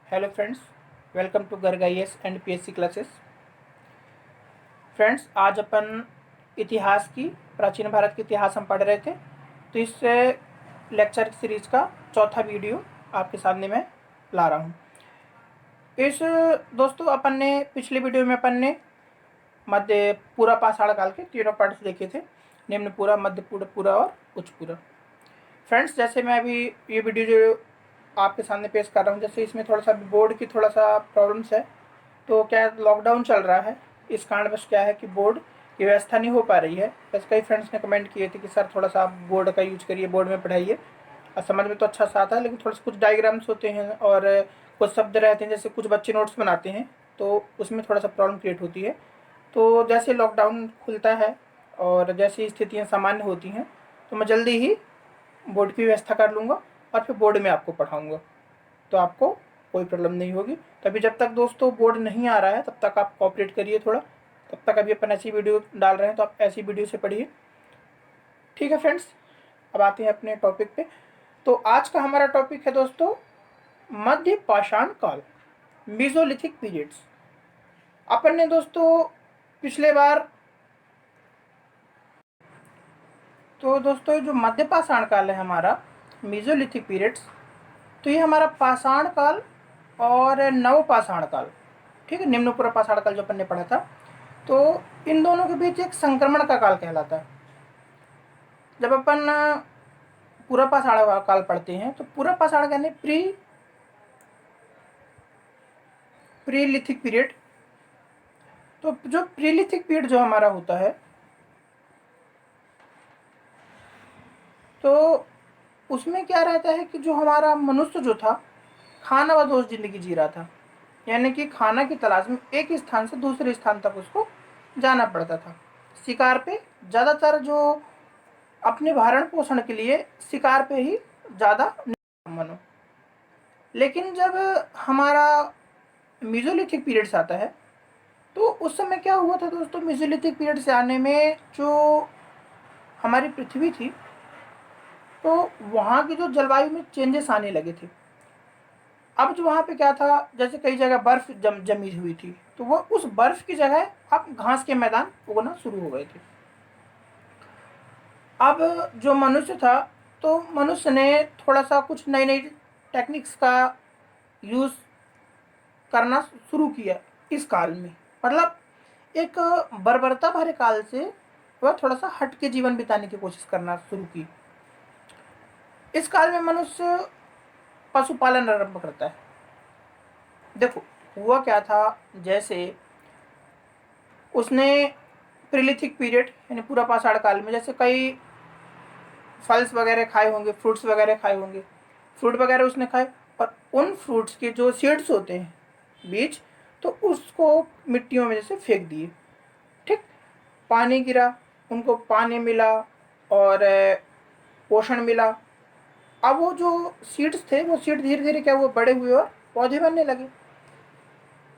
Hello friends, welcome to Garg IAS and PSC classes. Friends, आज अपन इतिहास की प्राचीन भारत के इतिहास हम पढ़ रहे थे। तो इस लेक्चर सीरीज का चौथा वीडियो आपके सामने मैं ला रहा हूँ। इस दोस्तों अपन ने पिछले वीडियो में अपन ने मध्य पूरा पाषाण काल के तीनों पार्ट्स देखे थे, निम्न पूरा, मध्य पूरा और उच्च पूरा। फ्रेंड्स, जैसे मैं अभी ये वीडियो जो आपके सामने पेश कर रहा हूँ, जैसे इसमें थोड़ा सा बोर्ड की थोड़ा सा प्रॉब्लम्स है। तो क्या लॉकडाउन चल रहा है, इस कारणवश क्या है कि बोर्ड की व्यवस्था नहीं हो पा रही है। बस कई फ्रेंड्स ने कमेंट किए थे कि सर थोड़ा सा आप बोर्ड का यूज करिए, बोर्ड में पढ़ाइए। और समझ में तो अच्छा सा आता है, लेकिन थोड़ा सा कुछ डायग्राम्स होते हैं और कुछ शब्द रहते हैं, जैसे कुछ बच्चे नोट्स बनाते हैं तो उसमें थोड़ा सा प्रॉब्लम क्रिएट होती है। तो जैसे लॉकडाउन खुलता है और जैसी स्थितियाँ सामान्य होती हैं तो मैं जल्दी ही बोर्ड की व्यवस्था कर लूँगा और फिर बोर्ड में आपको पढ़ाऊँगा, तो आपको कोई प्रॉब्लम नहीं होगी। तभी जब तक दोस्तों बोर्ड नहीं आ रहा है तब तक आप कोऑपरेट करिए थोड़ा। तब तक अभी अपन ऐसी वीडियो डाल रहे हैं तो आप ऐसी वीडियो से पढ़िए, ठीक है फ्रेंड्स। अब आते हैं अपने टॉपिक पे। तो आज का हमारा टॉपिक है दोस्तों मध्य पाषाण काल, मीसोलिथिक पीरियड्स। अपन ने दोस्तों पिछले बार तो दोस्तों जो मध्य पाषाण काल है हमारा, मीसोलिथिक पीरियड्स, तो ये हमारा पाषाण काल और नव पाषाण काल, ठीक है, निम्न पूर्व पाषाण काल जो अपन ने पढ़ा था, तो इन दोनों के बीच एक संक्रमण का काल कहलाता है। जब अपन पूरा पाषाण काल पढ़ते हैं तो पूरा पाषाण यानी प्रीलिथिक पीरियड। तो जो प्रीलिथिक पीरियड जो हमारा होता है तो उसमें क्या रहता है कि जो हमारा मनुष्य जो था खाना बदोश जिंदगी जी रहा था, यानी कि खाना की तलाश में एक स्थान से दूसरे स्थान तक उसको जाना पड़ता था। शिकार पे ज़्यादातर जो अपने भरण पोषण के लिए शिकार पे ही ज़्यादा मनो। लेकिन जब हमारा मीसोलिथिक पीरियड्स आता है तो उस समय क्या हुआ था दोस्तों, मीसोलिथिक पीरियड से आने में जो हमारी पृथ्वी थी तो वहाँ की जो जलवायु में चेंजेस आने लगे थे। अब जो वहाँ पे क्या था, जैसे कई जगह बर्फ जमी हुई थी तो वो उस बर्फ की जगह अब घास के मैदान उगना शुरू हो गए थे। अब जो मनुष्य था तो मनुष्य ने थोड़ा सा कुछ नई नई टेक्निक्स का यूज़ करना शुरू किया इस काल में। मतलब एक बर्बरता भरे काल से वह थोड़ा सा हट के जीवन बिताने की कोशिश करना शुरू की। इस काल में मनुष्य पशुपालन आरंभ करता है। देखो हुआ क्या था, जैसे उसने प्रीलिथिक पीरियड यानी पूरा पाषाण काल में जैसे कई फल्स वगैरह खाए होंगे, फ्रूट्स वगैरह खाए होंगे, फ्रूट वगैरह उसने खाए और उन फ्रूट्स के जो सीड्स होते हैं, बीज, तो उसको मिट्टियों में जैसे फेंक दिए, ठीक। पानी गिरा, उनको पानी मिला और पोषण मिला। अब वो जो सीड्स थे वो सीड धीरे धीरे क्या हुए, बड़े हुए और पौधे बनने लगे।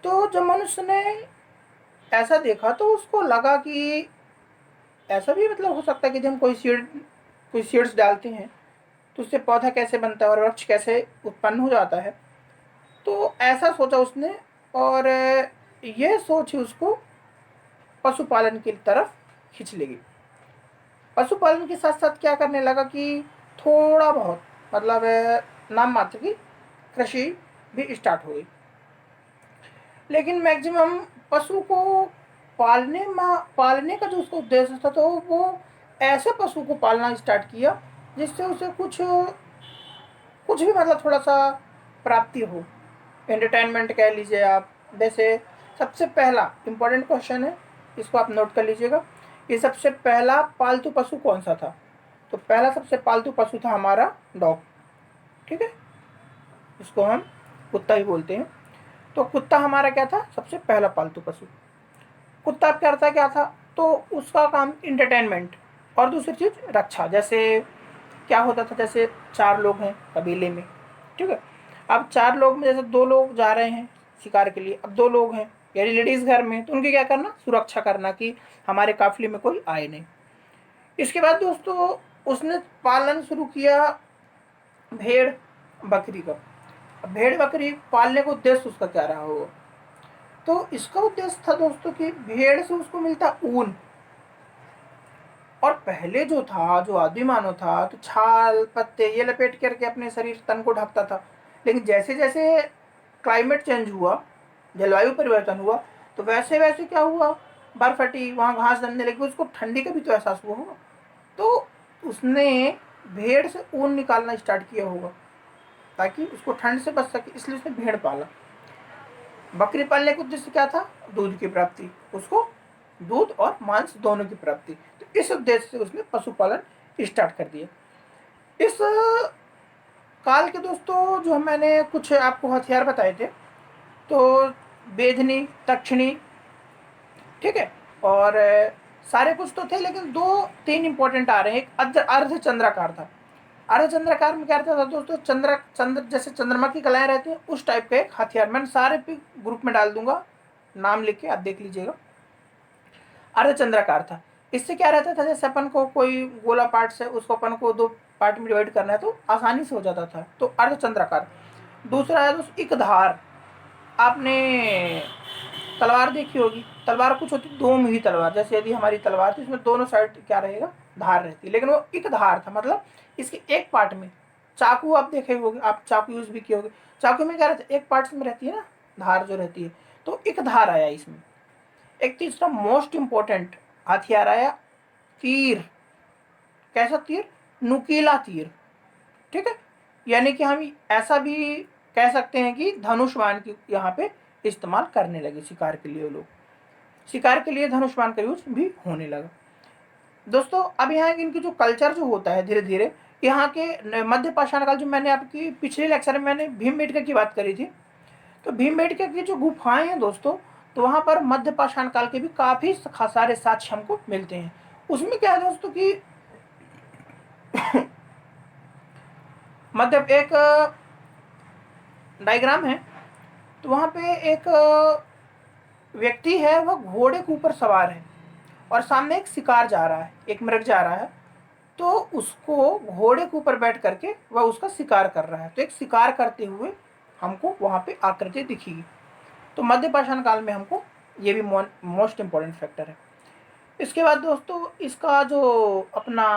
तो जब मनुष्य ने ऐसा देखा तो उसको लगा कि ऐसा भी मतलब हो सकता है कि जब हम कोई सीड्स डालते हैं तो उससे पौधा कैसे बनता है और वृक्ष कैसे उत्पन्न हो जाता है। तो ऐसा सोचा उसने और यह सोच ही उसको पशुपालन की तरफ खींच लेगी। पशुपालन के साथ साथ क्या करने लगा कि थोड़ा बहुत मतलब नाम मात्र की कृषि भी स्टार्ट हो गई। लेकिन मैक्सिमम पशु को पालने का जो उसका उद्देश्य था तो वो ऐसे पशु को पालना स्टार्ट किया जिससे उसे कुछ कुछ भी मतलब थोड़ा सा प्राप्ति हो, एंटरटेनमेंट कह लीजिए आप। जैसे सबसे पहला इम्पोर्टेंट क्वेश्चन है, इसको आप नोट कर लीजिएगा कि सबसे पहला पालतू पशु कौन सा था। तो पहला सबसे पालतू पशु था हमारा डॉग, ठीक है, इसको हम कुत्ता ही बोलते हैं। तो कुत्ता हमारा क्या था, सबसे पहला पालतू पशु। कुत्ता करता क्या था, तो उसका काम इंटरटेनमेंट और दूसरी चीज़ रक्षा। जैसे क्या होता था, जैसे 4 लोग हैं कबीले में, ठीक है। अब 4 लोग में जैसे 2 लोग जा रहे हैं शिकार के लिए, अब 2 लोग हैं यानी लेडीज़ घर में, तो उनकी क्या करना, सुरक्षा करना कि हमारे काफिले में कोई आए नहीं। इसके बाद दोस्तों उसने पालन शुरू किया भेड़ बकरी का। अब भेड़ बकरी पालने का उद्देश्य उसका क्या रहा होगा? तो इसका उद्देश्य था दोस्तों कि भेड़ से उसको मिलता ऊन। और पहले जो था, जो आदि मानव था, तो छाल पत्ते ये लपेट करके अपने शरीर तन को ढकता था। लेकिन जैसे जैसे क्लाइमेट चेंज हुआ, जलवायु परिवर्तन हुआ, तो वैसे वैसे क्या हुआ, बर्फ हटी, वहाँ घास जमने लगी, उसको ठंडी का भी तो एहसास हुआ होगा। तो उसने भेड़ से ऊन निकालना स्टार्ट किया होगा ताकि उसको ठंड से बच सके, इसलिए उसने भेड़ पाला। बकरी पालने का उद्देश्य क्या था? दूध की प्राप्ति, उसको दूध और मांस दोनों की प्राप्ति। तो इस उद्देश्य से उसने पशुपालन स्टार्ट कर दिया। इस काल के दोस्तों जो मैंने कुछ आपको हथियार बताए थे, तो बेधनी, तक्षणी, ठीक है, और सारे कुछ तो थे, लेकिन दो तीन इंपॉर्टेंट आ रहे हैं। एक अर्धचंद्राकार था। अर्धचंद्राकार में क्या रहता था दोस्तों? चंद्र जैसे चंद्रमा की कलाएं रहती हैं, उस टाइप का एक हथियार। मैं सारे ग्रुप में डाल दूंगा, नाम लिख के आप देख लीजिएगा। अर्धचंद्राकार था। इससे क्या रहता था, जैसे अपन को कोई गोला पार्ट से उसको अपन को दो पार्ट में डिवाइड करना है तो आसानी से हो जाता था, तो अर्धचंद्राकार। दूसरा है दोस्तों इकधार। आपने तलवार देखी होगी, तलवार कुछ होती दो मुही तलवार, जैसे यदि हमारी तलवार थी, इसमें दोनों साइड क्या रहेगा, धार रहती है, लेकिन वो एक धार था, मतलब इसके एक पार्ट में। चाकू आप देखे होगे, आप चाकू यूज भी किए होगे। चाकू में क्या रहता है, एक पार्ट में रहती है ना धार जो रहती है, तो एक धार आया इसमें। एक तीसरा मोस्ट इंपॉर्टेंट हथियार आया, तीर। कैसा तीर? नुकीला तीर, ठीक है। यानी कि हम ऐसा भी कह सकते हैं कि धनुष बाण की यहाँ पे इस्तेमाल करने लगे शिकार के लिए। लोग शिकार के लिए धनुष बाण का यूज भी होने लगा। दोस्तों अब यहाँ इनकी जो कल्चर जो होता है धीरे धीरे, यहाँ के मध्य पाषाण काल, जो मैंने आपकी पिछले लेक्चर में मैंने भीमबेटका की बात करी थी, तो भीमबेटका की जो गुफाएं हैं दोस्तों, तो वहाँ पर मध्य पाषाण काल के भी काफी सारे साक्ष्य हमको मिलते हैं। उसमें क्या है दोस्तों कि मध्य एक डायग्राम है, तो वहाँ पे एक व्यक्ति है, वह घोड़े के ऊपर सवार है और सामने एक शिकार जा रहा है, एक मृग जा रहा है, तो उसको घोड़े के ऊपर बैठ करके वह उसका शिकार कर रहा है। तो एक शिकार करते हुए हमको वहाँ पे आकृति दिखेगी। तो मध्य पाषाण काल में हमको ये भी मोस्ट इम्पोर्टेंट फैक्टर है। इसके बाद दोस्तों इसका जो अपना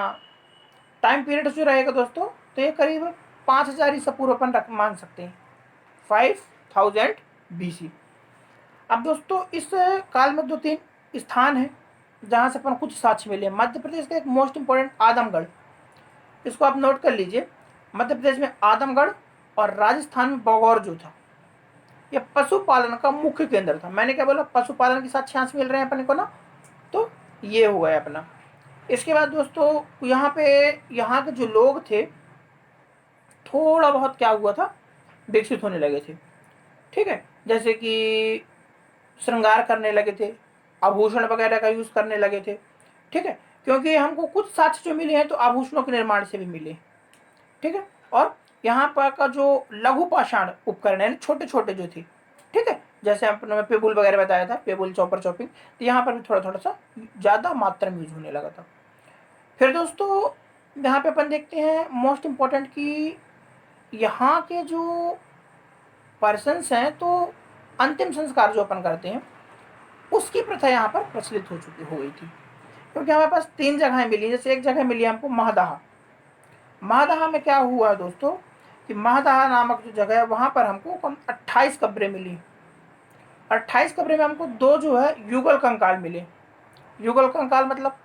टाइम पीरियड जो रहेगा दोस्तों, तो ये करीब 5000 ईसा पूर्व अपन मान सकते हैं, 5000 BC। अब दोस्तों इस काल में दो तीन स्थान हैं जहाँ से अपन कुछ साक्ष्य मिले। मध्य प्रदेश का एक मोस्ट इम्पोर्टेंट आदमगढ़, इसको आप नोट कर लीजिए। मध्य प्रदेश में आदमगढ़ और राजस्थान में बगौर जो था, यह पशुपालन का मुख्य केंद्र था। मैंने क्या बोला, पशुपालन के साथ चांस मिल रहे हैं अपने को ना, तो ये हुआ है अपना। इसके बाद दोस्तों यहाँ पे यहाँ के जो लोग थे थोड़ा बहुत क्या हुआ था, विकसित होने लगे थे, ठीक है। जैसे कि श्रृंगार करने लगे थे, आभूषण वगैरह का यूज करने लगे थे, ठीक है। क्योंकि हमको कुछ साक्ष्य जो मिले हैं तो आभूषणों के निर्माण से भी मिले, ठीक है। और यहाँ पर का जो लघु पाषाण उपकरण है, छोटे छोटे जो थे, ठीक है, जैसे आपने पेबुल वगैरह बताया था, पेबुल, चॉपर, चॉपिंग, तो यहाँ पर भी थोड़ा थोड़ा सा ज़्यादा मात्रा में यूज होने लगा था। फिर दोस्तों यहाँ पे अपन देखते हैं मोस्ट इम्पोर्टेंट कि यहाँ के जो पर्सन्स हैं, तो अंतिम संस्कार जो अपन करते हैं उसकी प्रथा यहाँ पर प्रचलित हो गई थी। क्योंकि हमारे पास तीन जगहें मिली, जैसे एक जगह मिली हमको महदाह। महदाह में क्या हुआ दोस्तों कि महदाह नामक जो जगह है वहाँ पर हमको कम 28 कब्रें मिली। 28 कब्रें में हमको दो जो है युगल कंकाल मिले। युगल कंकाल मतलब,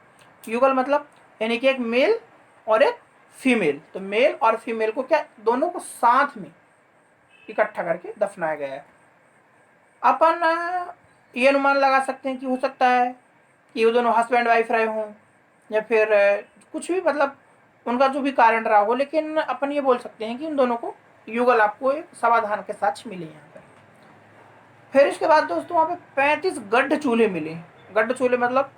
युगल मतलब यानी कि एक मेल और एक फीमेल। तो मेल और फीमेल को क्या, दोनों को साथ में इकट्ठा करके दफनाया गया है। अपन ये अनुमान लगा सकते हैं कि हो सकता है कि वो दोनों हस्बैंड वाइफ रहे हों, या फिर कुछ भी, मतलब उनका जो भी कारण रहा हो, लेकिन अपन ये बोल सकते हैं कि उन दोनों को युगल आपको एक समाधान के साथ मिले यहाँ पर। फिर इसके बाद दोस्तों वहाँ पे 35 गड्ढ चूल्हे मिले। गड्ढ चूल्हे मतलब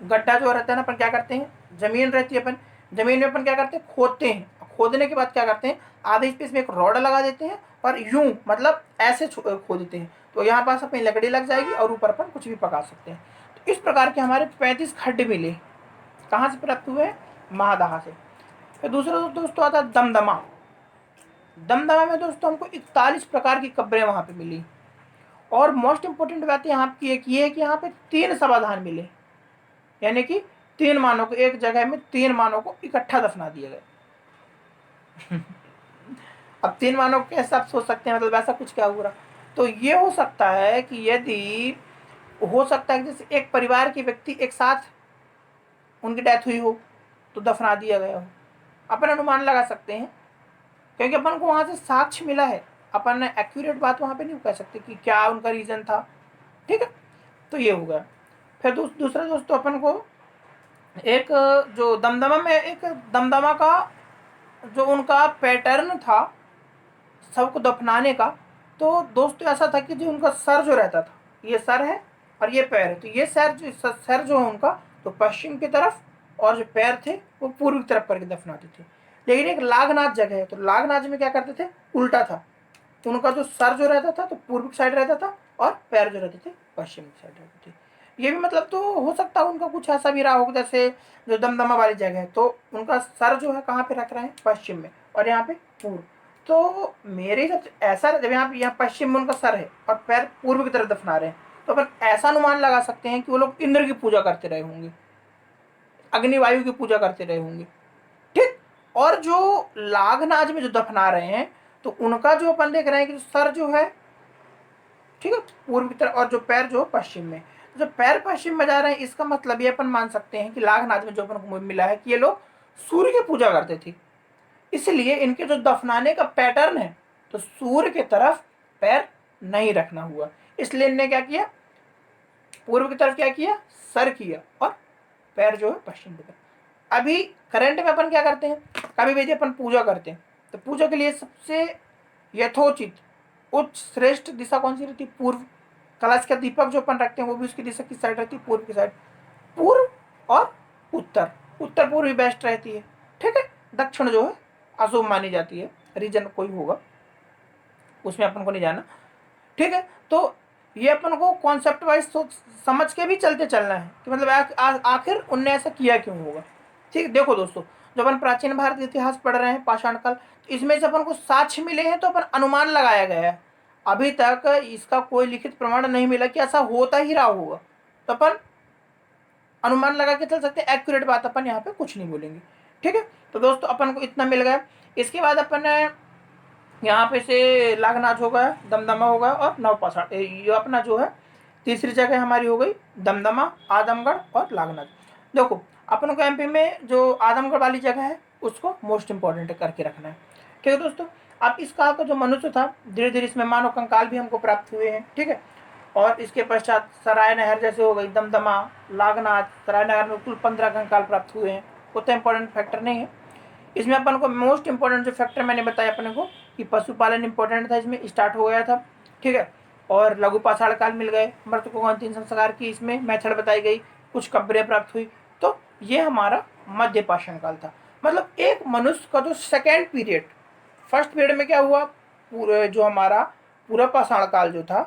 गड्ढा जो रहता है ना, अपन क्या करते हैं, जमीन रहती है, अपन जमीन में अपन क्या करते हैं, खोदते हैं। खोदने के बाद क्या करते हैं, आधे स्पेस में एक रॉड लगा देते हैं और यूं मतलब ऐसे खोद देते हैं, तो यहाँ पास अपनी लकड़ी लग जाएगी और ऊपर अपन कुछ भी पका सकते हैं। तो इस प्रकार के हमारे 35 खड्डे मिले। कहाँ से प्राप्त हुए? महादाह से। फिर दूसरा दोस्तों आता है दमदमा। दमदमा में दोस्तों हमको 41 प्रकार की कब्रें वहाँ पे मिली। और मोस्ट इंपोर्टेंट बात यहाँ की एक ये है कि यहाँ पे 3 समाधान मिले, यानी कि 3 मानव को एक जगह में 3 मानव को इकट्ठा दफना दिया गया। अब 3 मानव कैसे आप सोच सकते हैं, मतलब ऐसा कुछ क्या हुआ। तो ये हो सकता है कि यदि हो सकता है कि जैसे एक परिवार के व्यक्ति एक साथ उनकी डेथ हुई हो तो दफना दिया गया हो, अपन अनुमान लगा सकते हैं क्योंकि अपन को वहाँ से साक्ष्य मिला है। अपन एक्यूरेट बात वहाँ पे नहीं कह सकते कि क्या उनका रीज़न था, ठीक है। तो ये हो गया। फिर दूसरा दोस्तों अपन को एक जो दमदमा में एक दमदमा का जो उनका पैटर्न था सबको दफनाने का, तो दोस्तों ऐसा था कि जो उनका सर जो रहता था, ये सर है और ये पैर है, तो ये सर जो है उनका तो पश्चिम की तरफ और जो पैर थे वो पूर्व की तरफ करके दफनाते थे। लेकिन एक लागनाथ जगह है, तो लागनाथ में क्या करते थे, उल्टा था। उनका जो सर जो रहता था तो पूर्व की साइड रहता था और पैर जो रहते थे पश्चिम की साइड रहते थे। ये भी मतलब तो हो सकता है उनका कुछ ऐसा भी रहा होगा, जैसे जो दमदमा वाली जगह है तो उनका सर जो है कहाँ पे रख रहे हैं, पश्चिम में, और यहाँ पे पूर्व। तो मेरे हिसाब से ऐसा जब यहाँ पश्चिम में उनका सर है और पैर पूर्व की तरफ दफना रहे हैं, तो अपन ऐसा अनुमान लगा सकते हैं कि वो लोग इंद्र की पूजा करते रहे होंगे, अग्निवायु की पूजा करते रहे होंगे, ठीक। और जो लागनाज में जो दफना रहे हैं तो उनका जो अपन देख रहे हैं कि सर जो है, ठीक है, पूर्व की तरफ और जो पैर जो पश्चिम में, जो पैर पश्चिम में जा रहे हैं इसका मतलब ये अपन मान सकते हैं कि लागनाज में जो अपन को मिला है कि ये लोग सूर्य की पूजा करते थे, इसलिए इनके जो दफनाने का पैटर्न है तो सूर्य की तरफ पैर नहीं रखना हुआ, इसलिए इनने क्या किया, पूर्व की तरफ क्या किया, सर किया और पैर जो है पश्चिम की तरफ। अभी करंट में अपन क्या करते हैं, कभी भी अपन पूजा करते हैं तो पूजा के लिए सबसे यथोचित उच्च श्रेष्ठ दिशा कौन सी रहती है, पूर्व। कलश का दीपक जो अपन रखते हैं वो भी उसकी दिशा किस साइड रहती है, पूर्व की साइड। पूर्व और उत्तर, उत्तर पूर्व ही बेस्ट रहती है, ठीक है। दक्षिण जो है अशुभ मानी जाती है, रीजन कोई होगा उसमें अपन को नहीं जाना, ठीक है। तो ये अपन को कॉन्सेप्ट वाइज समझ के भी चलते चलना है कि मतलब आखिर उनने ऐसा किया क्यों होगा, ठीक। देखो दोस्तों, जब अपन प्राचीन भारत का इतिहास पढ़ रहे हैं पाषाण काल, तो इसमें से अपन को साक्ष्य मिले हैं तो अपन अनुमान लगाया गया है। अभी तक इसका कोई लिखित प्रमाण नहीं मिला कि ऐसा होता ही रहा होगा, तो अपन अनुमान लगा के चल सकते हैं, एक्यूरेट बात अपन यहाँ पे कुछ नहीं बोलेंगे, ठीक है। तो दोस्तों अपन को इतना मिल गया। इसके बाद अपन यहाँ पे से लागनाथ हो गया, दमदमा हो गया और नवपाषाण, ये अपना जो है तीसरी जगह हमारी हो गई दमदमा, आदमगढ़ और लागनाथ। देखो अपन को एमपी में जो आदमगढ़ वाली जगह है उसको मोस्ट इंपॉर्टेंट करके रखना है, ठीक है दोस्तों। अब इस काल का जो मनुष्य था धीरे धीरे इसमें मानव कंकाल भी हमको प्राप्त हुए हैं, ठीक है। और इसके पश्चात सराय नहर जैसे हो गई, दमदमा, लागनाथ, सराय नहर में कुल 15 कंकाल प्राप्त हुए हैं, उतना इंपॉर्टेंट फैक्टर नहीं है। इसमें अपन को मोस्ट इंपॉर्टेंट जो फैक्टर मैंने बताया अपने को कि पशुपालन इंपॉर्टेंट था, इसमें स्टार्ट हो गया था, ठीक है। और लघु पाषाण काल मिल गए, मृतकों को अंतिम संस्कार की इसमें मेथड बताई गई, कुछ कब्रें प्राप्त हुई। तो ये हमारा मध्य पाषाण काल था। मतलब एक मनुष्य का जो सेकेंड पीरियड, फर्स्ट पीरियड में क्या हुआ, पूरे जो हमारा पूरा पाषाण काल जो था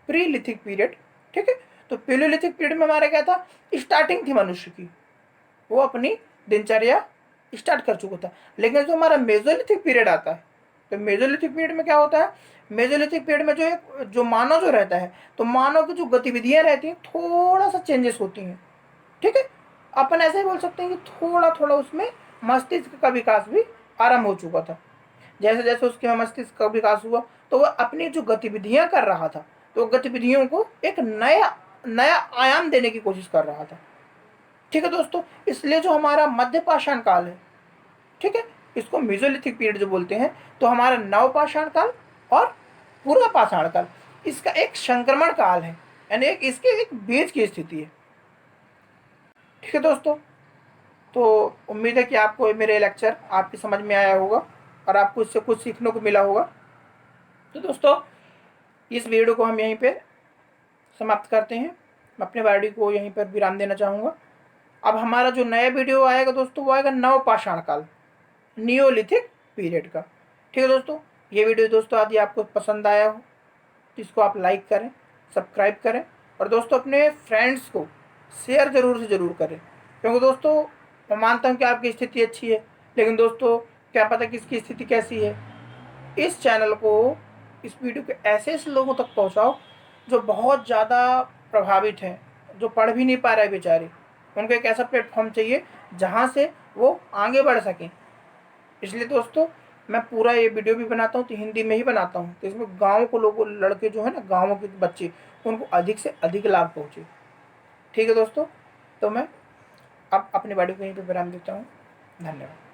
प्रीलिथिक पीरियड, ठीक है। तो पेलियोलिथिक पीरियड में हमारा क्या था, स्टार्टिंग थी मनुष्य की, वो अपनी दिनचर्या स्टार्ट कर चुका था। लेकिन जो हमारा मेजोलिथिक पीरियड आता है, तो मेजोलिथिक पीरियड में क्या होता है, मेजोलिथिक पीरियड में जो मानव जो रहता है तो मानव की जो गतिविधियां रहती हैं थोड़ा सा चेंजेस होती हैं, ठीक है। अपन ऐसे ही बोल सकते हैं कि थोड़ा थोड़ा उसमें मस्तिष्क का विकास भी आरंभ हो चुका था। जैसे जैसे उसके मस्तिष्क का विकास हुआ तो वह अपनी जो गतिविधियां कर रहा था तो गतिविधियों को एक नया नया आयाम देने की कोशिश कर रहा था, ठीक है दोस्तों। इसलिए जो हमारा मध्य पाषाण काल है, ठीक है, इसको मेसोलिथिक पीरियड जो बोलते हैं, तो हमारा नव पाषाण काल और पूर्व पाषाण काल इसका एक संक्रमण काल है, यानी इसके एक बीच की स्थिति है, ठीक है दोस्तों। तो उम्मीद है कि आपको मेरे लेक्चर आपकी समझ में आया होगा और आपको इससे कुछ सीखने को मिला होगा। तो दोस्तों इस वीडियो को हम यहीं पे समाप्त करते हैं, मैं अपने वीडियो को यहीं पर विराम देना चाहूँगा। अब हमारा जो नया वीडियो आएगा दोस्तों वो आएगा नव पाषाण काल, नियोलिथिक पीरियड का, ठीक है दोस्तों। ये वीडियो दोस्तों यदि आपको पसंद आया हो तो इसको आप लाइक करें, सब्सक्राइब करें और दोस्तों अपने फ्रेंड्स को शेयर ज़रूर से ज़रूर करें, क्योंकि दोस्तों मैं मानता हूँ कि आपकी स्थिति अच्छी है, लेकिन दोस्तों क्या पता किसकी स्थिति कैसी है, इस चैनल को, इस वीडियो के ऐसे ऐसे लोगों तक पहुंचाओ जो बहुत ज़्यादा प्रभावित हैं, जो पढ़ भी नहीं पा रहे बेचारे। उनको एक ऐसा प्लेटफॉर्म चाहिए जहां से वो आगे बढ़ सकें। इसलिए दोस्तों मैं पूरा ये वीडियो भी बनाता हूँ तो हिंदी में ही बनाता हूँ, तो इसमें गाँव को लोगों, लड़के जो है ना, गाँव के बच्चे, उनको अधिक से अधिक लाभ पहुँचे। ठीक है दोस्तों, तो मैं अब अपनी वीडियो को यहीं पे विराम देता हूँ। धन्यवाद।